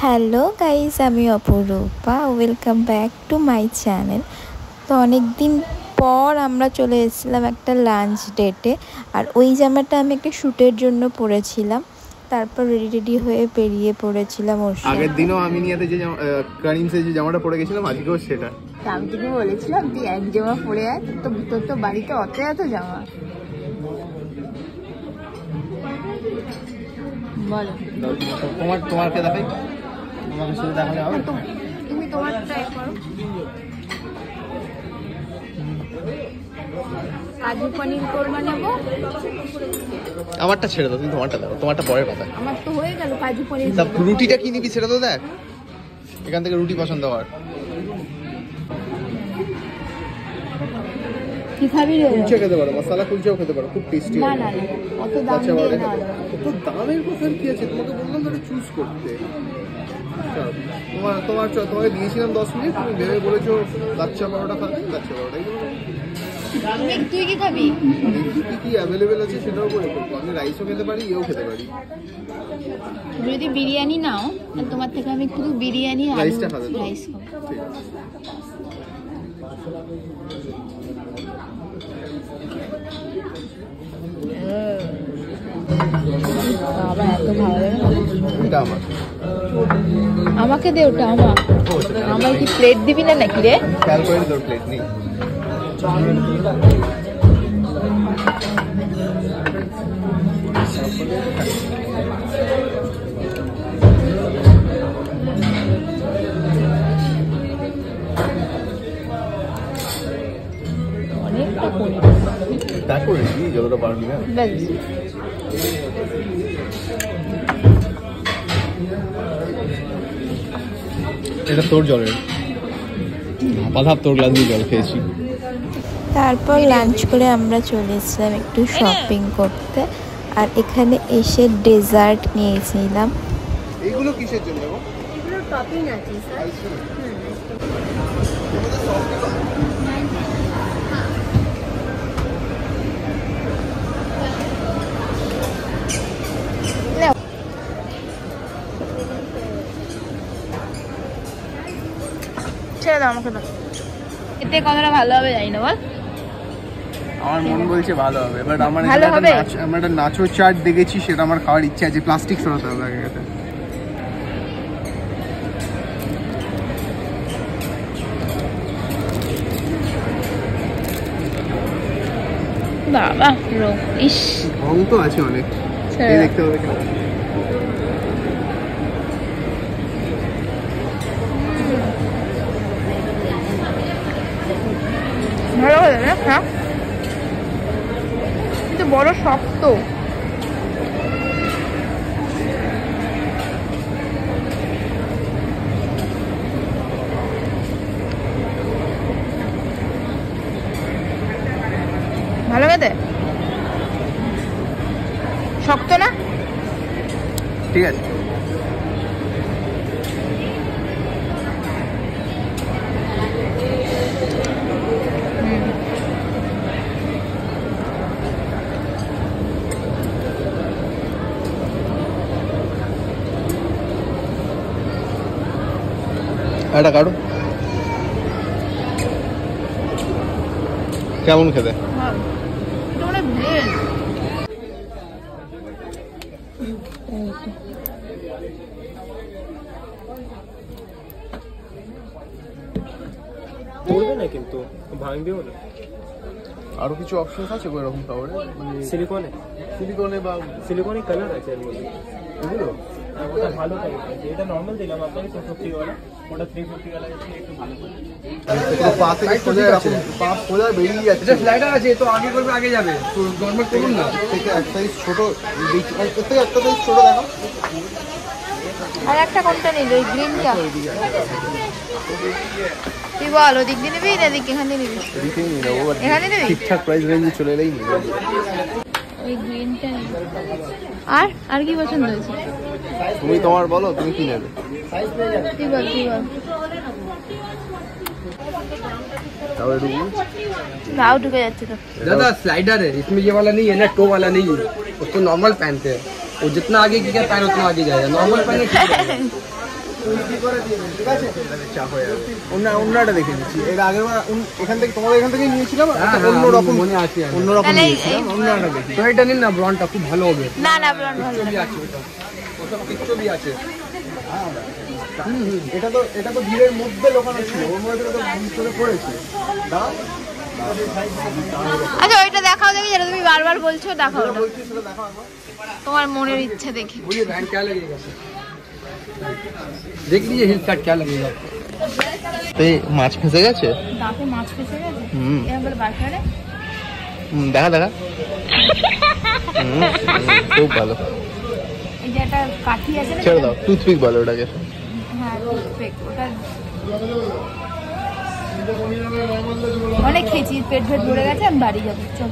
Hello guys, আমি অপরূপা। Welcome back to my channel. তো অনেক দিন পর আমরা চলে এসেছিলাম একটা লাঞ্চ ডেটে। আর ওই জামাটা আমি একটা শ্যুটের জন্য পরেছিলাম। তারপর রেডি হয়ে বেরিয়ে পড়েছিলাম ওর সাথে। আগের দিনও আমি নিয়ে যে কারিমসে যে জামাটা পরে গেছিলাম, আজকেও সেটা। আমি তোকে বলেছিলাম তুই এক জামা পরে আয়, তোর তো বাড়িতে এত জামা। বলো তোমারকে দেখাই, আমাকে শুধু দেখালে হবে। তুমি তোমার ট্রাই করো। কাজু পনির কোরমা নেবো। আমারটা ছেড়ে দাও, তুমি তোমারটা দাও, তোমারটা পরের কথা। আমার তো হয়ে গেল কাজু পনির। রুটিটা কি নিবি সেটা তো দেখ, এখান থেকে রুটি পছন্দ কর। কি খাবি রে? কুলচা খেতে পারো, মশলা কুলচাও খেতে পারো, খুব টেস্টি। না না অত দাম দিয়ে না। অত দামের কথা কি আছে? তোমাকে বললাম তো চুজ করতে। তোমাকে দিয়েছিলাম 10 মিনিট, তুমি ভেবে বলেছো লাচ্চা পরোটা খাবে। লাচ্চা পরোটাই তুই কি খাবি? কি অ্যাভেলেবেল আছে সেটাও করে করবো। আমি রাইসও খেতে পারি, এও খেতে পারি। যদি বিরিয়ানি নাও, তোমার থেকে আমি একটু বিরিয়ানি রাইসটা খাবে তো? রাইস খাবো। বাবা এত ভালো লাগে। এটা আমার, আমাকে দে ওটা। আমার কি প্লেট দিবি না নাকি রে? খেয়াল করে তোর প্লেট নেই। অনেকটা পনির। তারপরে যতটা পারবি না। এটা তোর জলের ধাপ তোর গ্লাস দিয়ে জল খেয়েছি। তারপর লাঞ্চ করে আমরা চলে এসেছিলাম একটু শপিং করতে। আর এখানে এসে ডেজার্ট নিয়েছিলাম। এইগুলো কিসের জন্য? এগুলো টপিং আছে স্যার। ছেড়ে দাও আমাকে। এতে কতটা ভালো হবে জানি না, বল। আমার মন বলছে ভালো হবে, বাট আমার একটা নাচো চাট দেখেছি, সেটা আমার খাওয়ার ইচ্ছা আছে। প্লাস্টিক সরাতে হবে আগে গেছে। বাবা ইস, রং তো আছে অনেক, দেখতে হবে কেন। ভালো হবে না? হ্যাঁ, কিন্তু বড় শক্ত। ভালো খেতে, শক্ত না? ঠিক আছে। এটা কাটো, কেমন খেতে? পড়বে না কিন্তু ভাঙবেও না। আরো কিছু অপশন আছে ওইরকম কাপড়ে, মানে সিলিকনে কালার আছে এর মধ্যে। এগুলো ওটা ভালো কালার আছে। এটা নর্মাল দিলাম আপনাকে 250 वाला, ওটা 350 वाला আছে। একটু ভালো পা থেকে সোজা এরকম পা সোজা বেরিয়ে যাচ্ছে। এটা স্লাইডার আছে, তো আগে করবে আগে যাবে, তো নরমাল করুন না। থেকে এক সাইজ ছোট, এর থেকে একটা সাইজ ছোট দেখো। আর একটা কোনটা নিল? ওই গ্রিনটা। তুই বল, ওদিক দিয়ে নিবি না এদিক? এখানে নিবি? এদিকেই নিয়ে নেবো, এখানে নিবি? ঠিকঠাক প্রাইস রেঞ্জে চলে এলেই নিয়ে নেবো। ওই গ্রিনটা। আর কি পছন্দ হয়েছে? তুমি তোমার বলো, তুমি কি নেবে? তুই বল। गाँव ढुके जाते तो दादा स्लाइडर है, इसमें ये वाला नहीं है ना, टो वाला नहीं है, उसको नॉर्मल पहनते हैं। वो जितना आगे की क्या पैर उतना आगे जाएगा, नॉर्मल पहने ঠিক আছে চা হয়ে যাবে অন্যটা দেখে নিচ্ছি এর আগের বার এখান থেকে তোমাদের এখান থেকে নিয়েছিলাম অন্যরকম মনে আছে অন্যরকম তাহলে নিয়েছিলাম অন্যটা দেখি তো এটা নিন না, ব্রনটা খুব ভালো হবে। না না ব্লন্ড ভালো ছবি না। আছে ওটা, ওটা পিকচার বি আছে। এটা তো ভিড়ের মধ্যে লোকানো ছিল ওর মধ্যে তো ভুল করে পড়েছে দাও আচ্ছা ওইটা দেখাও দেখি যেটা তুমি বারবার বলছো, দেখাও ওটা। বলছি সেটা দেখো একবার তোমার মনের ইচ্ছে দেখি। बोलिए बहन क्या लगेगा सर? देख लीजिए हिल शर्ट क्या लगेगा आपको? তো এই মাছ ফেঁসে গেছে। দাঁতে মাছ ফেসে গেছে হুম। এরকম করে বার করে দেখা দেখা খুব ভালো। এই যে একটা কাঠি আছে না, ছেড়ে দাও, টুথপিক বলো ওটাকে। হ্যাঁ টুথপিক, ওটা অনেক খেয়েছি, পেট ভরে গেছে, আমি বাড়ি যাবো চল।